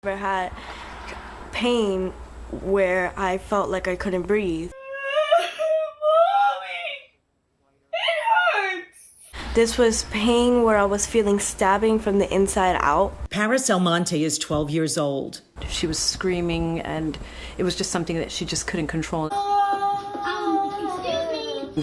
I had pain where I felt like I couldn't breathe. Mommy, it hurts. This was pain where I was feeling stabbing from the inside out. Paris Almonte is 12 years old. She was screaming, and it was just something that she just couldn't control. The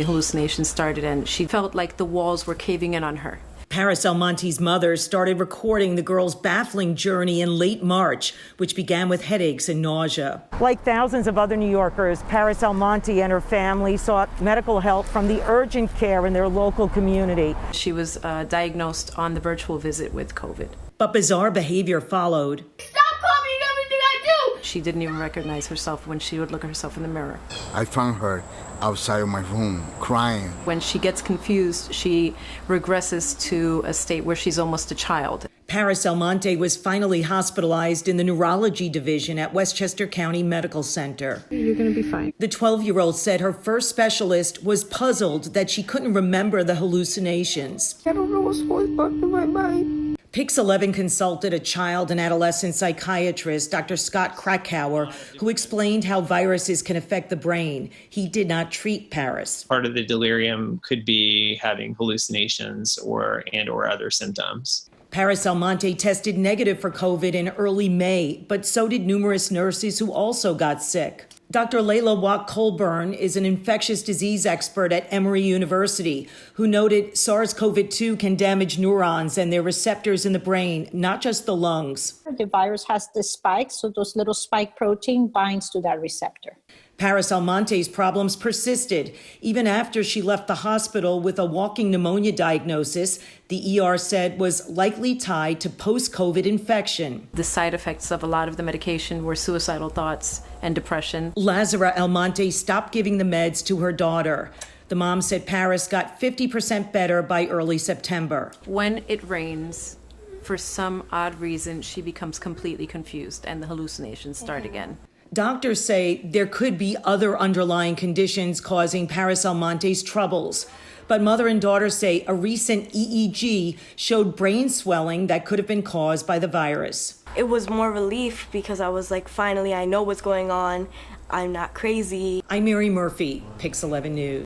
hallucinations started, and she felt like the walls were caving in on her. Paris Almonte's mother started recording the girl's baffling journey in late March, which began with headaches and nausea. Like thousands of other New Yorkers, Paris Almonte and her family sought medical help from the urgent care in their local community. She was diagnosed on the virtual visit with COVID. But bizarre behavior followed. Stop copying everything I do! She didn't even recognize herself when she would look at herself in the mirror. I found her outside of my room, crying. When she gets confused, she regresses to a state where she's almost a child. Paris Almonte was finally hospitalized in the neurology division at Westchester County Medical Center. You're going to be fine. The 12-year-old said her first specialist was puzzled that she couldn't remember the hallucinations. I don't know what's going on in my mind. Pix 11 consulted a child and adolescent psychiatrist, Dr. Scott Krakauer, who explained how viruses can affect the brain. He did not treat Paris. Part of the delirium could be having hallucinations or other symptoms. Paris Almonte tested negative for COVID in early May, but so did numerous nurses who also got sick. Dr. Layla Watt-Colburn is an infectious disease expert at Emory University who noted SARS-CoV-2 can damage neurons and their receptors in the brain, not just the lungs. The virus has the spikes, so those little spike protein binds to that receptor. Paris Almonte's problems persisted. Even after she left the hospital with a walking pneumonia diagnosis, the ER said was likely tied to post-COVID infection. The side effects of a lot of the medication were suicidal thoughts and depression. Lazara Almonte stopped giving the meds to her daughter. The mom said Paris got 50% better by early September. When it rains, for some odd reason, she becomes completely confused and the hallucinations start again. Doctors say there could be other underlying conditions causing Paris Almonte's troubles. But mother and daughter say a recent EEG showed brain swelling that could have been caused by the virus. It was more relief because I was like, finally, I know what's going on. I'm not crazy. I'm Mary Murphy, Pix 11 News.